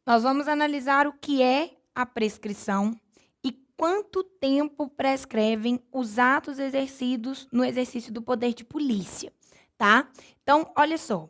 Nós vamos analisar o que é a prescrição e quanto tempo prescrevem os atos exercidos no exercício do poder de polícia, tá? Então, olha só.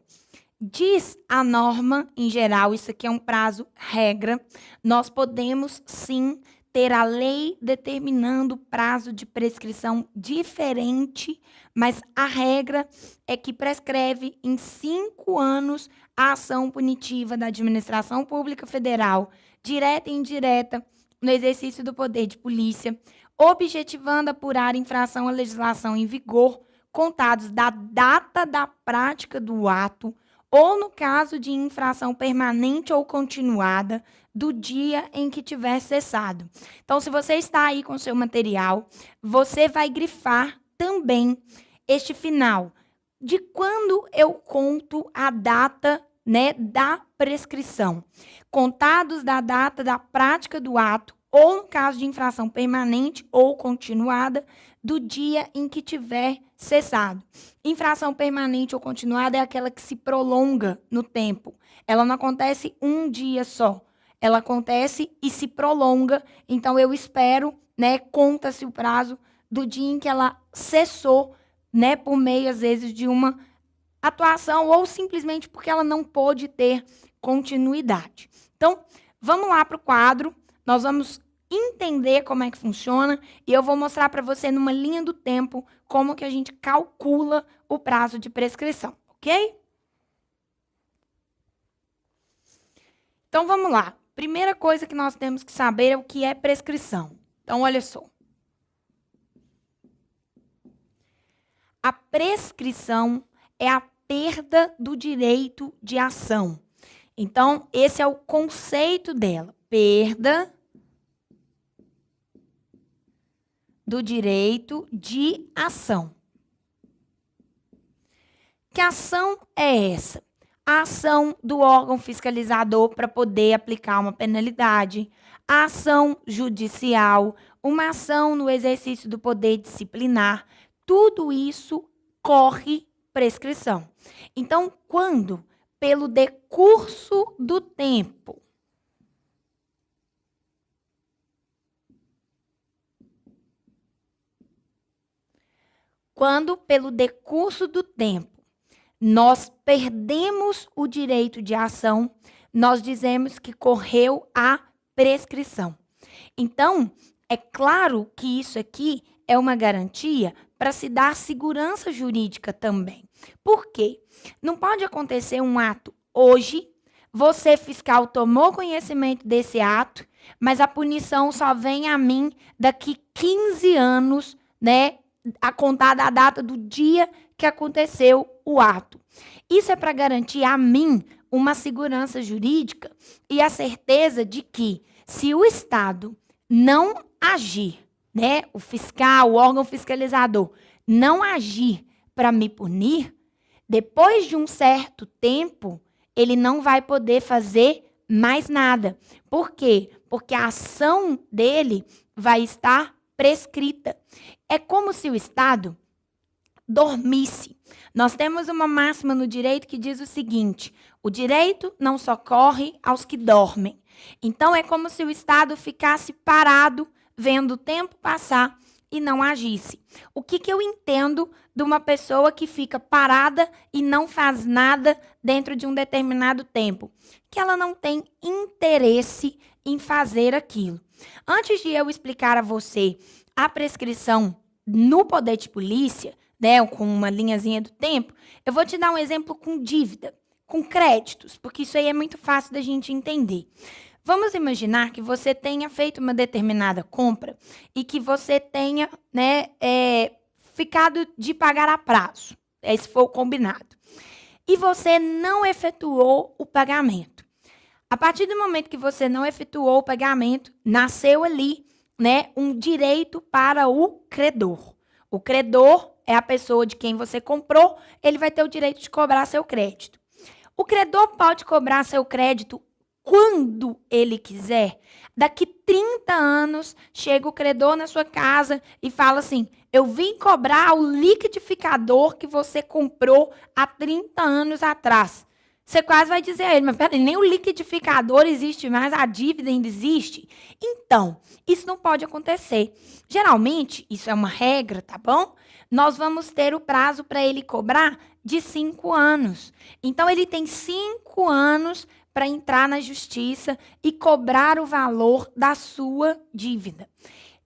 Diz a norma, em geral, isso aqui é um prazo regra, nós podemos, sim, ter a lei determinando prazo de prescrição diferente, mas a regra é que prescreve em 5 anos a ação punitiva da administração pública federal, direta e indireta, no exercício do poder de polícia, objetivando apurar infração à legislação em vigor, contados da data da prática do ato, ou no caso de infração permanente ou continuada, do dia em que tiver cessado. Então, se você está aí com o seu material, você vai grifar também este final, de quando eu conto a data, né, da prescrição. Contados da data da prática do ato, ou no caso de infração permanente ou continuada, do dia em que tiver cessado. Infração permanente ou continuada é aquela que se prolonga no tempo. Ela não acontece um dia só. Ela acontece e se prolonga. Então, eu espero, né, conta-se o prazo do dia em que ela cessou, né, por meio, às vezes, de uma atuação ou simplesmente porque ela não pôde ter continuidade. Então, vamos lá para o quadro. Nós vamos entender como é que funciona e eu vou mostrar para você numa linha do tempo como que a gente calcula o prazo de prescrição, ok? Então, vamos lá. Primeira coisa que nós temos que saber é o que é prescrição. Então, olha só. A prescrição é a perda do direito de ação. Então, esse é o conceito dela. Perda do direito de ação. Que ação é essa? A ação do órgão fiscalizador para poder aplicar uma penalidade, a ação judicial, uma ação no exercício do poder disciplinar, tudo isso corre prescrição. Então, quando, pelo decurso do tempo, nós perdemos o direito de ação, nós dizemos que correu a prescrição. Então, é claro que isso aqui é uma garantia para se dar segurança jurídica também. Por quê? Não pode acontecer um ato hoje, você, fiscal, tomou conhecimento desse ato, mas a punição só vem a mim daqui 15 anos, né, a contar da data do dia que aconteceu o ato. Isso é para garantir a mim uma segurança jurídica e a certeza de que, se o Estado não agir, né, o fiscal, o órgão fiscalizador, não agir para me punir, depois de um certo tempo, ele não vai poder fazer mais nada. Por quê? Porque a ação dele vai estar prescrita. É como se o Estado dormisse. Nós temos uma máxima no direito que diz o seguinte: o direito não socorre aos que dormem. Então, é como se o Estado ficasse parado, vendo o tempo passar e não agisse. O que eu entendo de uma pessoa que fica parada e não faz nada dentro de um determinado tempo? Que ela não tem interesse em fazer aquilo. Antes de eu explicar a você a prescrição no poder de polícia, né, com uma linhazinha do tempo, eu vou te dar um exemplo com dívida, com créditos, porque isso aí é muito fácil da gente entender. Vamos imaginar que você tenha feito uma determinada compra e que você tenha, né, ficado de pagar a prazo. Esse foi o combinado. E você não efetuou o pagamento. A partir do momento que você não efetuou o pagamento, nasceu ali, né, um direito para o credor. O credor é a pessoa de quem você comprou, ele vai ter o direito de cobrar seu crédito. O credor pode cobrar seu crédito quando ele quiser. Daqui 30 anos, chega o credor na sua casa e fala assim: eu vim cobrar o liquidificador que você comprou há 30 anos atrás. Você quase vai dizer a ele, mas peraí, nem o liquidificador existe mais, a dívida ainda existe. Então, isso não pode acontecer. Geralmente, isso é uma regra, tá bom? Nós vamos ter o prazo para ele cobrar de 5 anos. Então, ele tem 5 anos para entrar na justiça e cobrar o valor da sua dívida.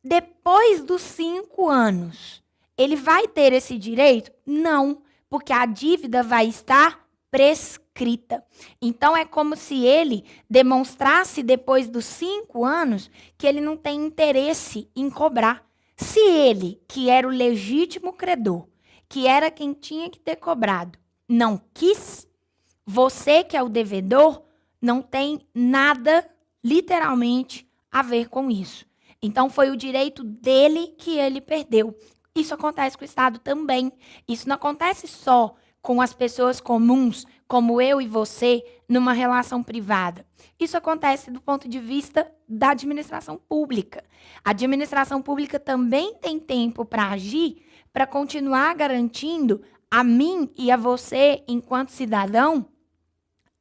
Depois dos 5 anos, ele vai ter esse direito? Não, porque a dívida vai estar prescrita. Então, é como se ele demonstrasse, depois dos 5 anos, que ele não tem interesse em cobrar. Se ele, que era o legítimo credor, que era quem tinha que ter cobrado, não quis, você, que é o devedor, não tem nada, literalmente, a ver com isso. Então, foi o direito dele que ele perdeu. Isso acontece com o Estado também. Isso não acontece só com as pessoas comuns, como eu e você, numa relação privada. Isso acontece do ponto de vista da administração pública. A administração pública também tem tempo para agir, para continuar garantindo a mim e a você, enquanto cidadão,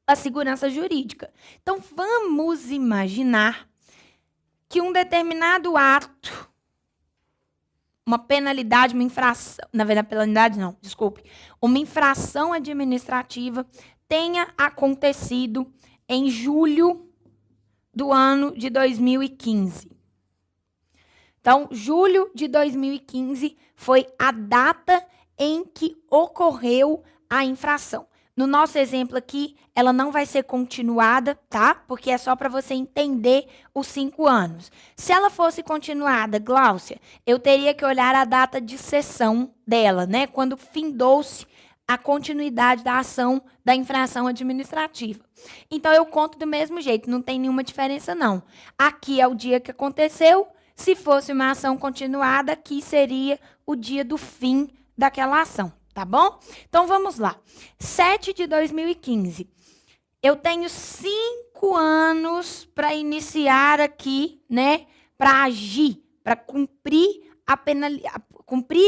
a segurança jurídica. Então, vamos imaginar que um determinado ato, uma penalidade, uma infração, na verdade, penalidade não, desculpe, uma infração administrativa tenha acontecido em julho do ano de 2015. Então, julho de 2015 foi a data em que ocorreu a infração. No nosso exemplo aqui, ela não vai ser continuada, tá? Porque é só para você entender os 5 anos. Se ela fosse continuada, Gláucia, eu teria que olhar a data de sessão dela, né? Quando findou-se a continuidade da ação da infração administrativa. Então, eu conto do mesmo jeito, não tem nenhuma diferença, não. Aqui é o dia que aconteceu. Se fosse uma ação continuada, aqui seria o dia do fim daquela ação. Tá bom? Então, vamos lá. 7 de 2015. Eu tenho 5 anos para iniciar aqui, né? Para agir, para cumprir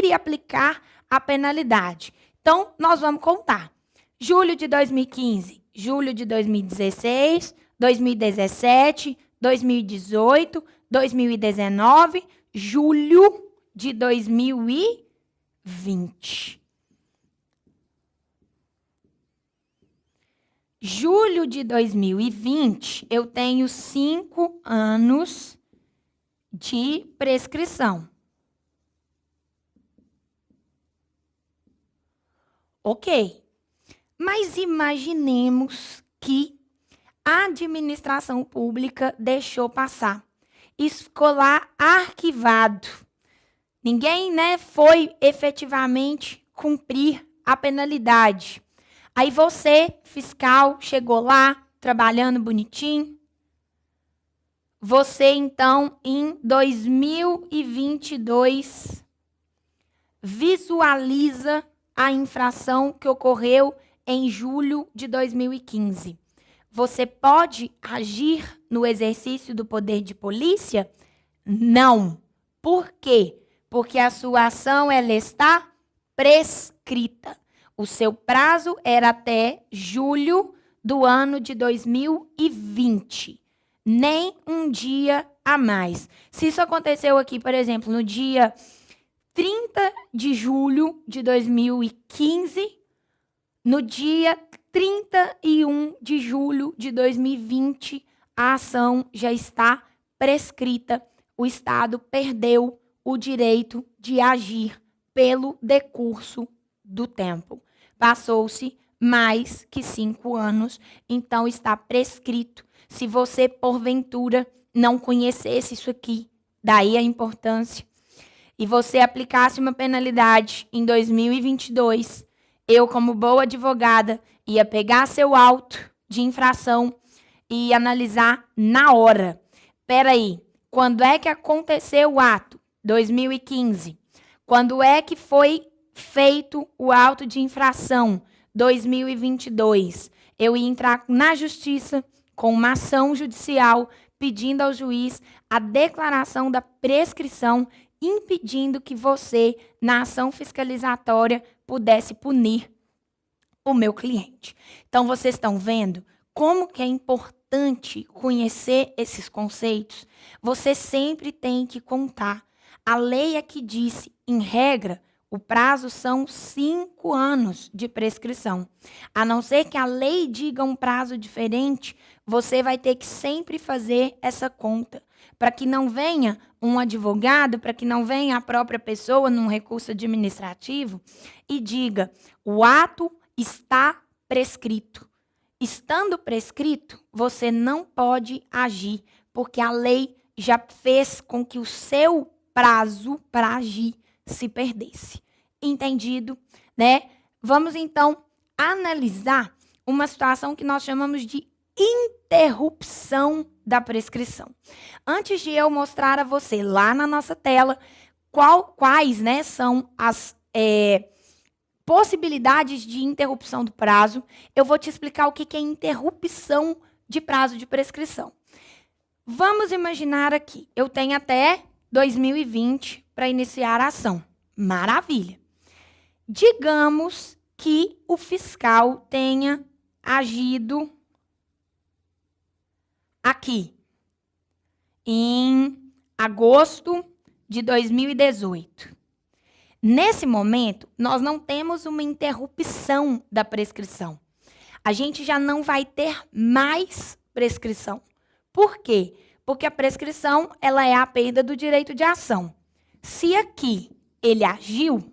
e aplicar a penalidade. Então, nós vamos contar. Julho de 2015, julho de 2016, 2017, 2018, 2019, julho de 2020. Julho de 2020, eu tenho 5 anos de prescrição. Ok. Mas imaginemos que a administração pública deixou passar. Isso ficou lá arquivado. Ninguém, né, foi efetivamente cumprir a penalidade. Aí você, fiscal, chegou lá, trabalhando bonitinho. Você, então, em 2022, visualiza a infração que ocorreu em julho de 2015. Você pode agir no exercício do poder de polícia? Não. Por quê? Porque a sua ação ela está prescrita. O seu prazo era até julho do ano de 2020. Nem um dia a mais. Se isso aconteceu aqui, por exemplo, no dia 30 de julho de 2015, no dia 31 de julho de 2020, a ação já está prescrita. O Estado perdeu o direito de agir pelo decurso do tempo. Passou-se mais que 5 anos, então está prescrito. Se você, porventura, não conhecesse isso aqui, daí a importância, e você aplicasse uma penalidade em 2022, eu, como boa advogada, ia pegar seu auto de infração e analisar na hora. Espera aí, quando é que aconteceu o ato? 2015. Quando é que foi feito o auto de infração? 2022. Eu ia entrar na justiça com uma ação judicial pedindo ao juiz a declaração da prescrição, impedindo que você, na ação fiscalizatória, pudesse punir o meu cliente. Então, vocês estão vendo como que é importante conhecer esses conceitos? Você sempre tem que contar. A lei aqui disse, em regra, o prazo são 5 anos de prescrição. A não ser que a lei diga um prazo diferente, você vai ter que sempre fazer essa conta. Para que não venha um advogado, para que não venha a própria pessoa num recurso administrativo e diga, o ato está prescrito. Estando prescrito, você não pode agir, porque a lei já fez com que o seu prazo para agir se perdesse. Entendido, né? Vamos, então, analisar uma situação que nós chamamos de interrupção da prescrição. Antes de eu mostrar a você lá na nossa tela quais, né, são as possibilidades de interrupção do prazo, eu vou te explicar o que é interrupção de prazo de prescrição. Vamos imaginar aqui, eu tenho até 2020 para iniciar a ação. Maravilha. Digamos que o fiscal tenha agido aqui, em agosto de 2018. Nesse momento, nós não temos uma interrupção da prescrição. A gente já não vai ter mais prescrição. Por quê? Porque a prescrição ela é a perda do direito de ação. Se aqui ele agiu,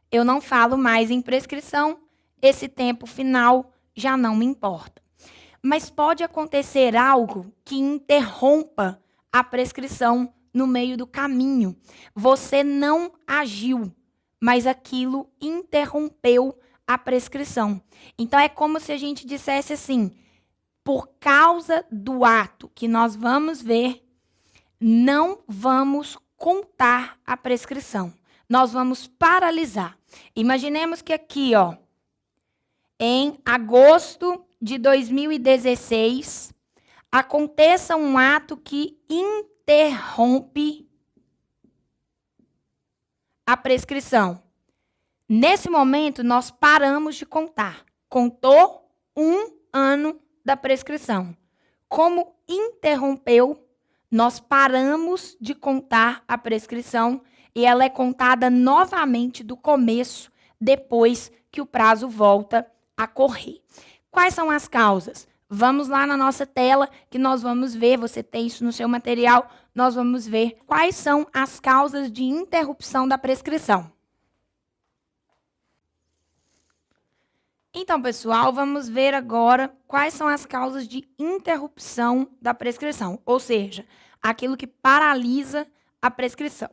eu não falo mais em prescrição, esse tempo final já não me importa. Mas pode acontecer algo que interrompa a prescrição no meio do caminho. Você não agiu, mas aquilo interrompeu a prescrição. Então, é como se a gente dissesse assim, por causa do ato que nós vamos ver, não vamos contar a prescrição. Nós vamos paralisar. Imaginemos que aqui, ó, em agosto de 2016, aconteça um ato que interrompe a prescrição. Nesse momento, nós paramos de contar. Contou 1 ano da prescrição. Como interrompeu, nós paramos de contar a prescrição e ela é contada novamente do começo, depois que o prazo volta a correr. Quais são as causas? Vamos lá na nossa tela que nós vamos ver, você tem isso no seu material, nós vamos ver quais são as causas de interrupção da prescrição. Então, pessoal, vamos ver agora quais são as causas de interrupção da prescrição, ou seja, aquilo que paralisa a prescrição.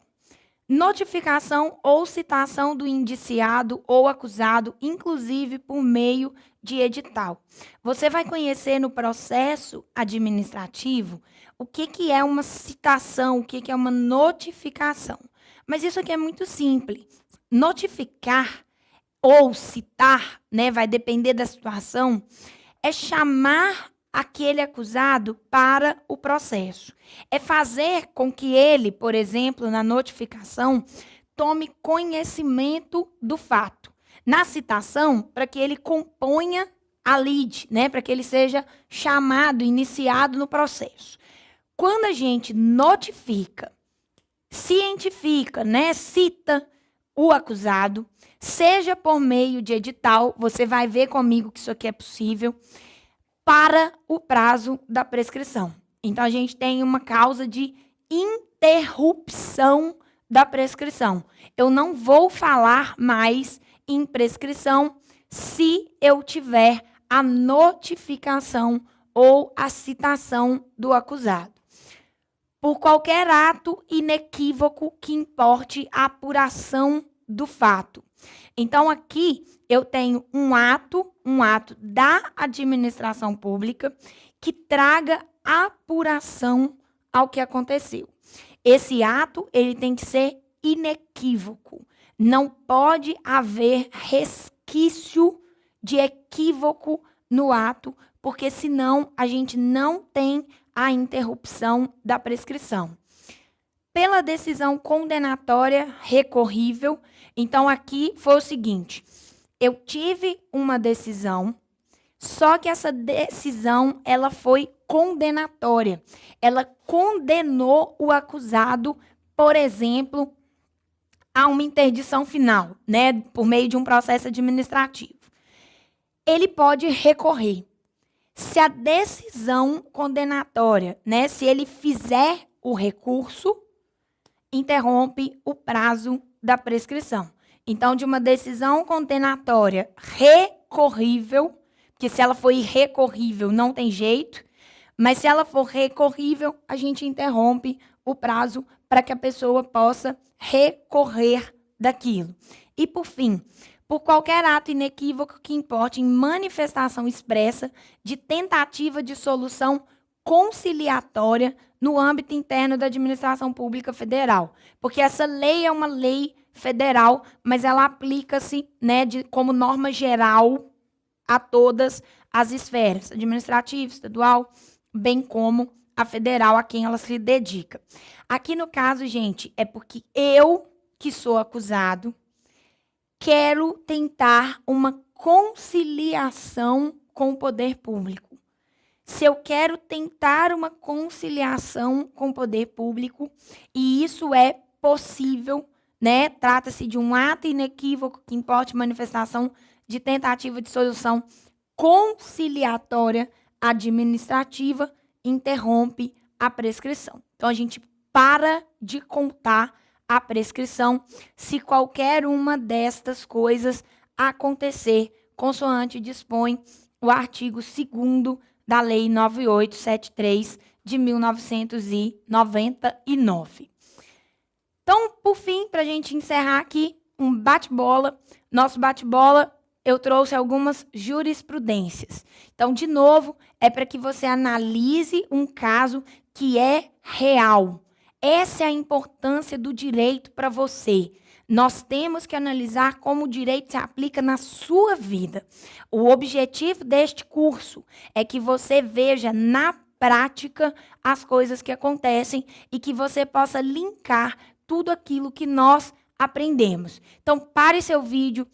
Notificação ou citação do indiciado ou acusado, inclusive por meio de edital. Você vai conhecer no processo administrativo o que é uma citação, o que é uma notificação. Mas isso aqui é muito simples. Notificar ou citar, né, vai depender da situação, é chamar aquele acusado para o processo. É fazer com que ele, por exemplo, na notificação, tome conhecimento do fato. Na citação, para que ele componha a lide, né, para que ele seja chamado, iniciado no processo. Quando a gente notifica, cientifica, né, cita o acusado, seja por meio de edital, você vai ver comigo que isso aqui é possível, para o prazo da prescrição. Então, a gente tem uma causa de interrupção da prescrição. Eu não vou falar mais em prescrição se eu tiver a notificação ou a citação do acusado. Por qualquer ato inequívoco que importe a apuração do fato. Então, aqui eu tenho um ato da administração pública que traga apuração ao que aconteceu. Esse ato, ele tem que ser inequívoco. Não pode haver resquício de equívoco no ato, porque senão a gente não tem a interrupção da prescrição. Pela decisão condenatória recorrível, então aqui foi o seguinte, Eu tive uma decisão, só que essa decisão ela foi condenatória. Ela condenou o acusado, por exemplo, a uma interdição final, né, por meio de um processo administrativo. Ele pode recorrer. Se a decisão condenatória, né, se ele fizer o recurso, interrompe o prazo da prescrição. Então, de uma decisão condenatória recorrível, porque se ela for irrecorrível, não tem jeito, mas se ela for recorrível, a gente interrompe o prazo para que a pessoa possa recorrer daquilo. E, por fim, por qualquer ato inequívoco que importe em manifestação expressa de tentativa de solução conciliatória no âmbito interno da administração pública federal. Porque essa lei é uma lei federal, mas ela aplica-se, né, como norma geral a todas as esferas, administrativa, estadual, bem como a federal, a quem ela se dedica. Aqui no caso, gente, é porque eu, que sou acusado, quero tentar uma conciliação com o poder público. Se eu quero tentar uma conciliação com o poder público, e isso é possível, né? Trata-se de um ato inequívoco que importe manifestação de tentativa de solução conciliatória administrativa, interrompe a prescrição. Então, a gente para de contar a prescrição se qualquer uma destas coisas acontecer, consoante dispõe o artigo 2º da Lei 9873 de 1999. Então, por fim, para a gente encerrar aqui, um bate-bola. Nosso bate-bola, eu trouxe algumas jurisprudências. Então, de novo, é para que você analise um caso que é real. Essa é a importância do direito para você. Nós temos que analisar como o direito se aplica na sua vida. O objetivo deste curso é que você veja na prática as coisas que acontecem e que você possa linkar tudo aquilo que nós aprendemos. Então, pare seu vídeo,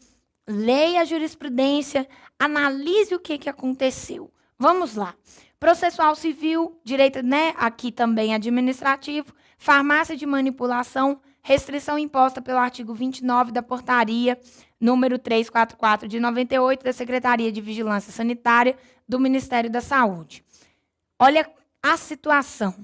leia a jurisprudência, analise o que aconteceu. Vamos lá. Processual civil, direito, né? Aqui também administrativo, farmácia de manipulação, restrição imposta pelo artigo 29 da portaria número 344 de 98 da Secretaria de Vigilância Sanitária do Ministério da Saúde. Olha a situação.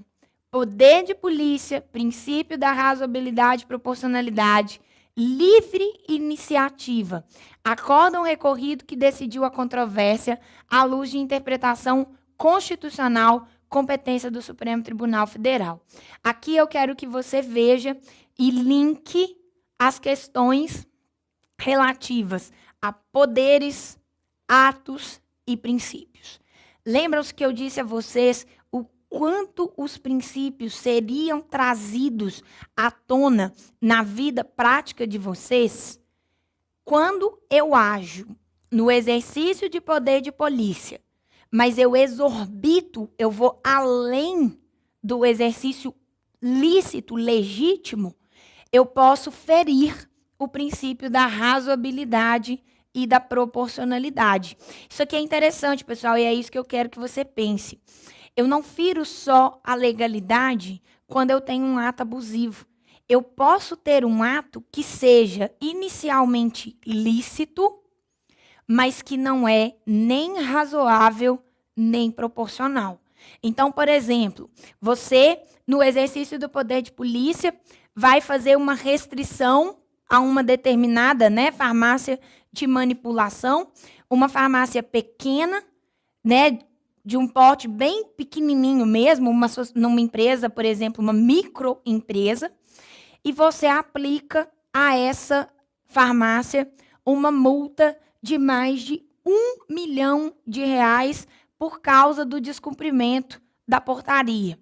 Poder de polícia, princípio da razoabilidade e proporcionalidade, livre iniciativa. Acórdão recorrido que decidiu a controvérsia à luz de interpretação constitucional, competência do Supremo Tribunal Federal. Aqui eu quero que você veja e linke as questões relativas a poderes, atos e princípios. Lembram-se que eu disse a vocês o quanto os princípios seriam trazidos à tona na vida prática de vocês? Quando eu ajo no exercício de poder de polícia, mas eu exorbito, eu vou além do exercício lícito, legítimo, eu posso ferir o princípio da razoabilidade e da proporcionalidade. Isso aqui é interessante, pessoal, e é isso que eu quero que você pense. Eu não firo só a legalidade quando eu tenho um ato abusivo. Eu posso ter um ato que seja inicialmente lícito, mas que não é nem razoável, nem proporcional. Então, por exemplo, você, no exercício do poder de polícia, vai fazer uma restrição a uma determinada, né, farmácia de manipulação, uma farmácia pequena, né, de um porte bem pequenininho mesmo, numa empresa, por exemplo, uma microempresa, e você aplica a essa farmácia uma multa de mais de R$ 1 milhão por causa do descumprimento da portaria.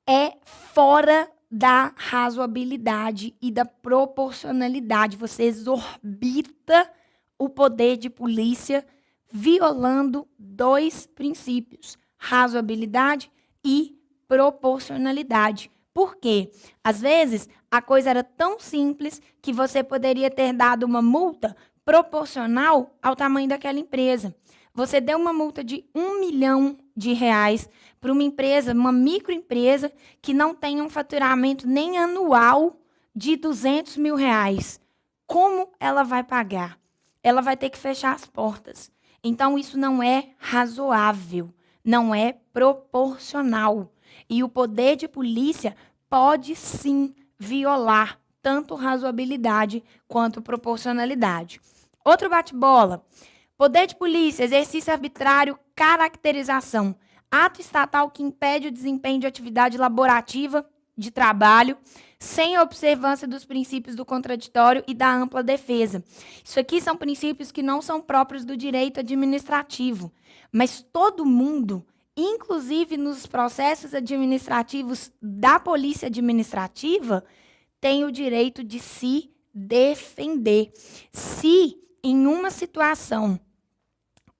É fora da razoabilidade e da proporcionalidade. Você exorbita o poder de polícia violando dois princípios, razoabilidade e proporcionalidade. Por quê? Às vezes, a coisa era tão simples que você poderia ter dado uma multa proporcional ao tamanho daquela empresa. Você deu uma multa de R$ 1 milhão para uma empresa, uma microempresa, que não tem um faturamento nem anual de R$ 200 mil. Como ela vai pagar? Ela vai ter que fechar as portas. Então, isso não é razoável, não é proporcional. E o poder de polícia pode, sim, violar tanto razoabilidade quanto proporcionalidade. Outro bate-bola. Poder de polícia, exercício arbitrário, caracterização. Ato estatal que impede o desempenho de atividade laborativa de trabalho, sem observância dos princípios do contraditório e da ampla defesa. Isso aqui são princípios que não são próprios do direito administrativo, mas todo mundo, inclusive nos processos administrativos da polícia administrativa, tem o direito de se defender. Se em uma situação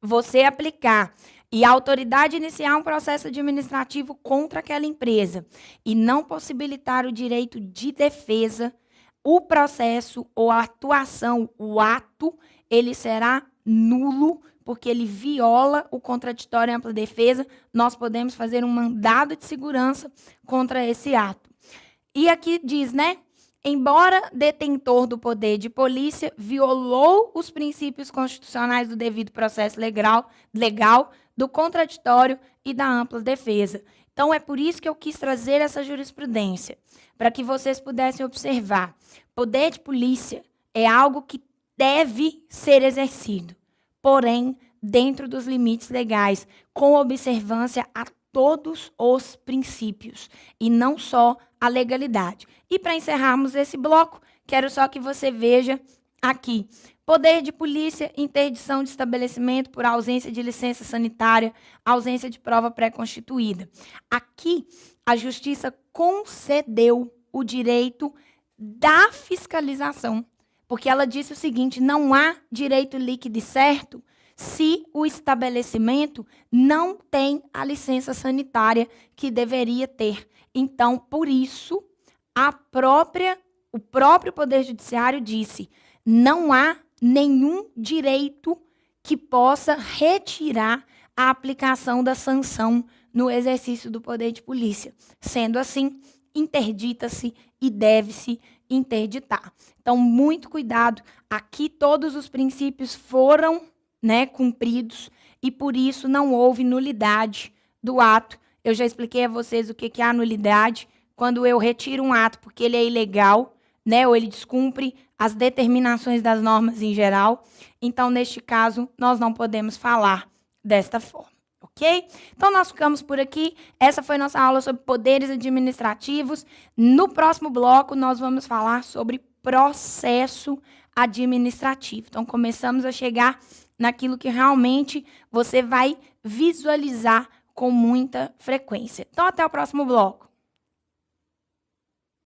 você aplicar e a autoridade iniciar um processo administrativo contra aquela empresa e não possibilitar o direito de defesa, o processo ou a atuação, o ato, ele será nulo, porque ele viola o contraditório e ampla defesa. Nós podemos fazer um mandado de segurança contra esse ato. E aqui diz, né? Embora detentor do poder de polícia, violou os princípios constitucionais do devido processo legal, do contraditório e da ampla defesa. Então, é por isso que eu quis trazer essa jurisprudência, para que vocês pudessem observar. Poder de polícia é algo que deve ser exercido, porém, dentro dos limites legais, com observância a todos os princípios, e não só a legalidade. E para encerrarmos esse bloco, quero só que você veja aqui. Poder de polícia, interdição de estabelecimento por ausência de licença sanitária, ausência de prova pré-constituída. Aqui, a Justiça concedeu o direito da fiscalização, porque ela disse o seguinte: não há direito líquido e certo se o estabelecimento não tem a licença sanitária que deveria ter. Então, por isso, o próprio Poder Judiciário disse: não há nenhum direito que possa retirar a aplicação da sanção no exercício do poder de polícia. Sendo assim, interdita-se e deve-se interditar. Então, muito cuidado. Aqui todos os princípios foram, cumpridos, e por isso não houve nulidade do ato. Eu já expliquei a vocês o que é a nulidade. Quando eu retiro um ato porque ele é ilegal, ou ele descumpre as determinações das normas em geral. Então, neste caso, nós não podemos falar desta forma, ok? Então, nós ficamos por aqui. Essa foi nossa aula sobre poderes administrativos. No próximo bloco, nós vamos falar sobre processo administrativo. Então, começamos a chegar naquilo que realmente você vai visualizar com muita frequência. Então, até o próximo bloco.